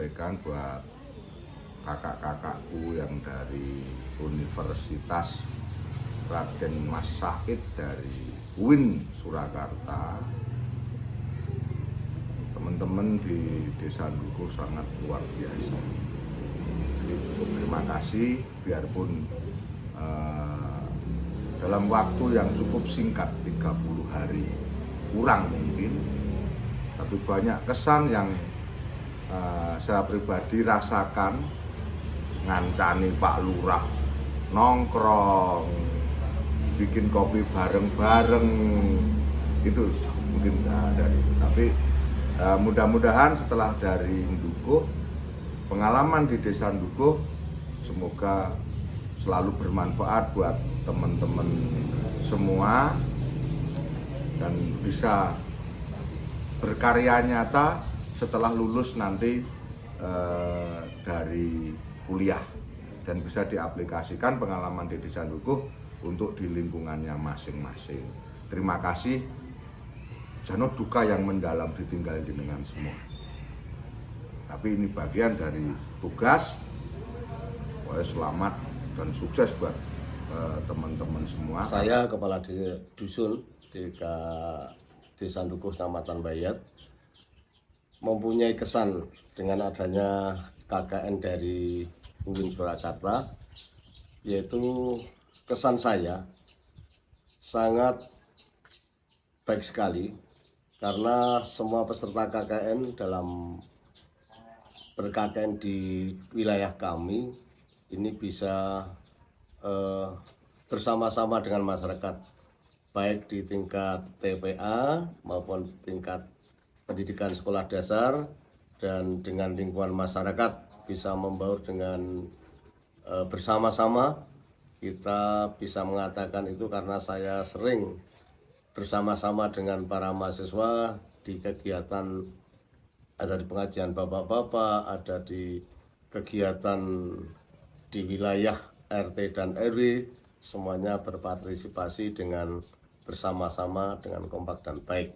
sampaikan buat kakak-kakakku yang dari Universitas Raden Mas Said dari UIN Surakarta. Teman-teman di Desa Ndukuh sangat luar biasa. Jadi cukup terima kasih, biarpun dalam waktu yang cukup singkat 30 hari kurang mungkin, tapi banyak kesan yang saya pribadi rasakan. Ngancani Pak Lurah nongkrong, bikin kopi bareng-bareng, itu mungkin dari. Tapi mudah-mudahan setelah dari Ndukuh, pengalaman di Desa Ndukuh semoga selalu bermanfaat buat teman-teman semua dan bisa berkarya nyata setelah lulus nanti dari kuliah dan bisa diaplikasikan pengalaman di Desa Ndukuh untuk di lingkungannya masing-masing. Terima kasih. Jano duka yang mendalam ditinggal jenengan semua. Tapi ini bagian dari tugas. Pokoknya selamat dan sukses buat teman-teman semua. Saya kepala dusun di Desa Ndukuh, Kecamatan Bayat, mempunyai kesan dengan adanya KKN dari UIN Surakarta, yaitu kesan saya sangat baik sekali karena semua peserta KKN dalam ber-KKN di wilayah kami ini bisa bersama-sama dengan masyarakat, baik di tingkat TPA maupun tingkat pendidikan sekolah dasar, dan dengan lingkungan masyarakat bisa membaur dengan bersama-sama. Kita bisa mengatakan itu karena saya sering bersama-sama dengan para mahasiswa di kegiatan, ada di pengajian bapak-bapak, ada di kegiatan di wilayah RT dan RW, semuanya berpartisipasi dengan bersama-sama dengan kompak dan baik.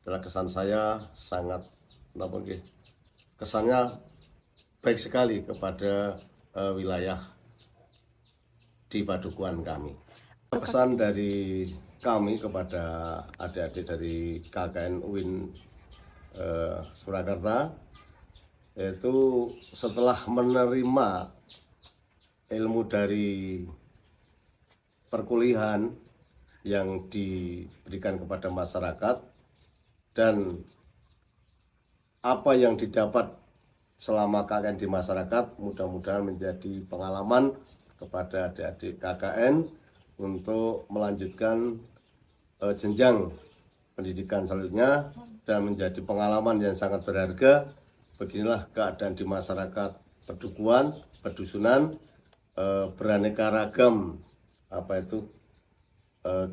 Adalah kesan saya sangat kesannya baik sekali kepada wilayah di padukuhan kami. Pesan dari kami kepada adik-adik dari KKN UIN Surakarta, yaitu setelah menerima ilmu dari perkuliahan yang diberikan kepada masyarakat dan apa yang didapat selama KKN di masyarakat, mudah-mudahan menjadi pengalaman kepada adik-adik KKN untuk melanjutkan jenjang pendidikan selanjutnya dan menjadi pengalaman yang sangat berharga. Beginilah keadaan di masyarakat pedusunan, beraneka ragam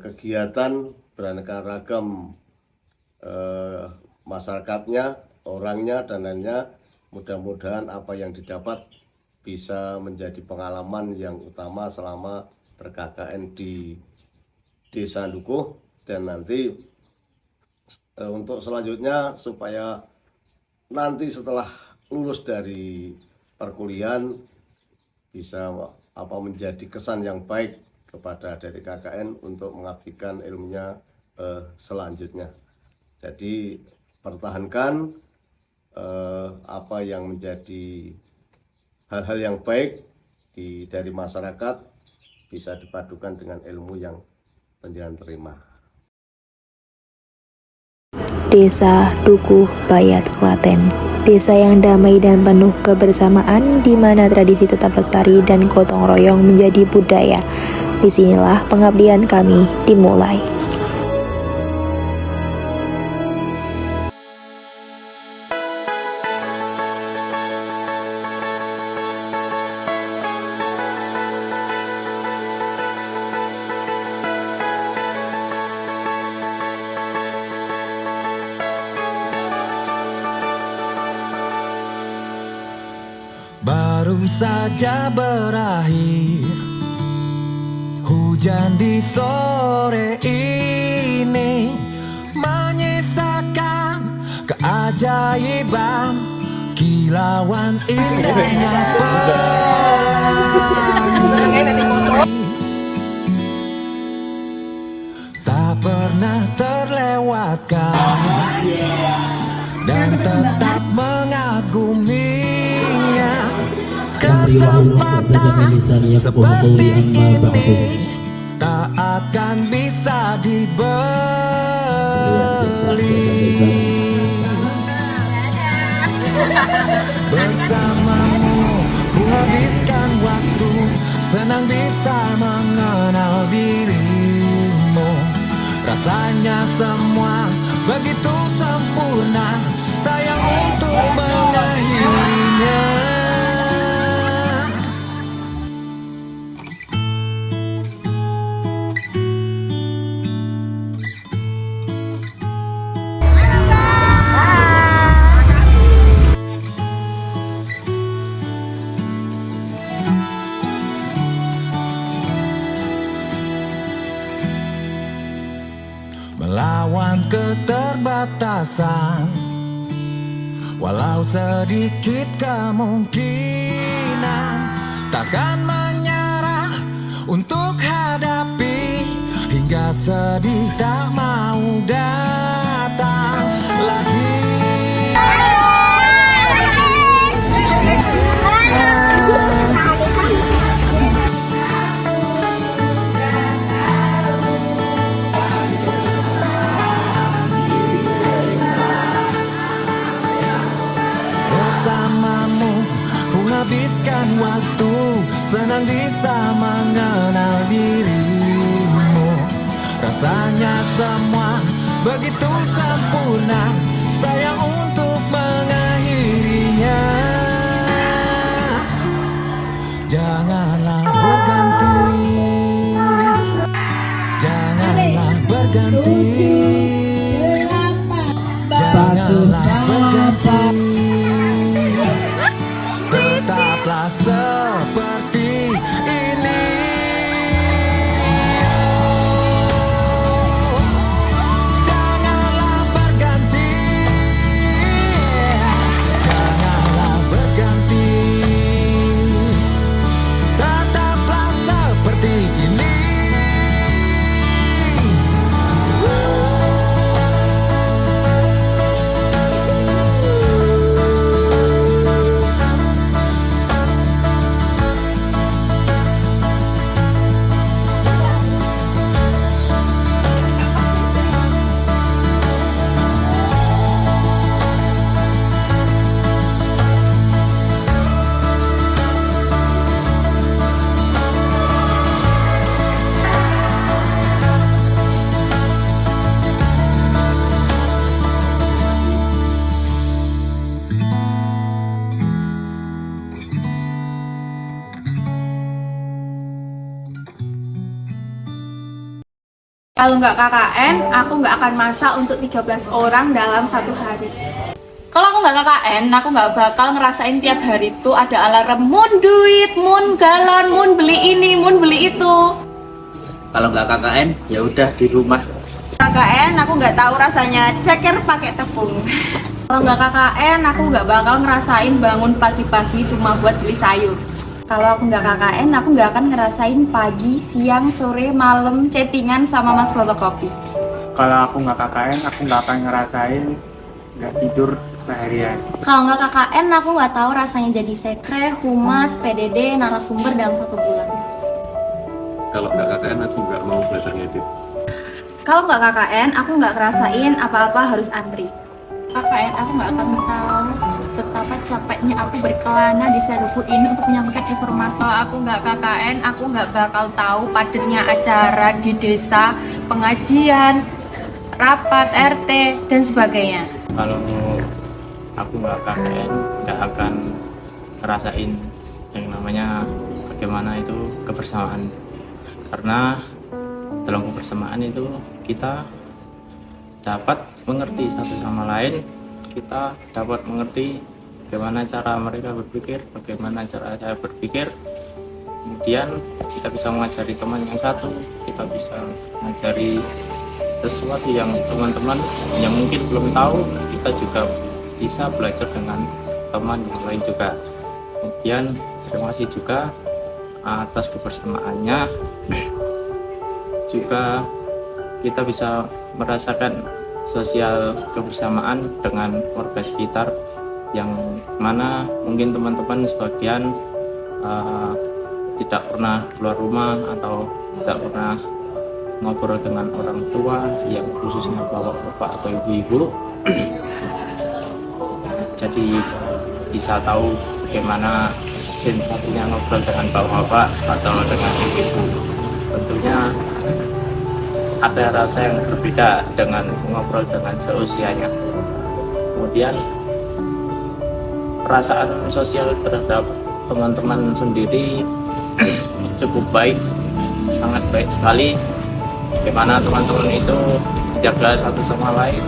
kegiatan, beraneka ragam masyarakatnya, orangnya dan lainnya. Mudah-mudahan apa yang didapat bisa menjadi pengalaman yang utama selama ber-KKN di Desa Ndukuh, dan nanti untuk selanjutnya supaya nanti setelah lulus dari perkuliahan bisa menjadi kesan yang baik kepada dari KKN untuk mengabdikan ilmunya selanjutnya. Jadi pertahankan apa yang menjadi hal-hal yang baik dari masyarakat bisa dipadukan dengan ilmu yang panjenengan terima. Desa Ndukuh Bayat, Klaten. Desa yang damai dan penuh kebersamaan, di mana tradisi tetap lestari dan gotong royong menjadi budaya. Disinilah pengabdian kami dimulai. Baru saja berakhir hujan di sore ini, menyisakan keajaiban. kilauan indahnya pelangi tak pernah terlewatkan dan tetap mengaguminya. Kesempatan seperti ini tak akan bisa dibeli. Bersamamu ku habiskan waktu, senang bisa mengenal dirimu. Rasanya semua begitu sempurna, sayang untuk mengakhirinya. Melawan keterbatasan, walau sedikit kemungkinan, takkan menyerah untuk hadapi hingga sedih tak mau datang lagi. Bersamamu ku habiskan waktu, senang bisa mengenal dirimu. Rasanya semua begitu sempurna, sayang untuk mengakhirinya. Janganlah berganti, janganlah berganti, janganlah berganti. Tetaplah seperti ini. Janganlah berganti, janganlah berganti. Tetaplah seperti ini. Kalau nggak KKN, aku nggak akan masak untuk 13 orang dalam satu hari. Kalau aku nggak KKN, aku nggak bakal ngerasain tiap hari itu ada alarm mun duit, mun galon, mun beli ini, mun beli itu. Kalau nggak KKN, ya udah di rumah. KKN aku nggak tahu rasanya ceker pakai tepung. Kalau nggak KKN, aku nggak bakal ngerasain bangun pagi-pagi cuma buat beli sayur. Kalau aku nggak KKN, aku nggak akan ngerasain pagi, siang, sore, malam chattingan sama mas fotokopi. Kalau aku nggak KKN, aku nggak akan ngerasain nggak tidur seharian. Kalau nggak KKN, aku nggak tahu rasanya jadi sekre, humas, PDD, narasumber dalam 1 bulan. Kalau nggak KKN, aku nggak mau belajar ngedit. Kalau nggak KKN, aku nggak ngerasain apa-apa harus antri. KKN, aku nggak akan tahu betapa capeknya aku berkelana di Serupu ini untuk menyampaikan informasi. Kalau aku nggak KKN, aku nggak bakal tahu padatnya acara di desa, pengajian, rapat, RT, dan sebagainya. Kalau aku nggak KKN, nggak akan ngerasain yang namanya bagaimana itu kebersamaan. Karena dalam kebersamaan itu kita dapat mengerti satu sama lain, kita dapat mengerti bagaimana cara mereka berpikir, bagaimana cara saya berpikir. Kemudian kita bisa mengajari teman yang satu, kita bisa mengajari sesuatu yang teman-teman yang mungkin belum tahu, kita juga bisa belajar dengan teman yang lain juga. Kemudian terima kasih juga atas kebersamaannya. Juga kita bisa merasakan sosial kebersamaan dengan warga sekitar, yang mana mungkin teman-teman sebagian tidak pernah keluar rumah atau tidak pernah ngobrol dengan orang tua, yang khususnya bapak-bapak atau ibu-ibu. Jadi bisa tahu bagaimana sensasinya ngobrol dengan bapak-bapak atau dengan ibu-ibu. Tentunya ada rasa yang berbeda dengan ngobrol dengan seusianya. Kemudian perasaan sosial terhadap teman-teman sendiri cukup baik, sangat baik sekali. Bagaimana teman-teman itu menjaga satu sama lain,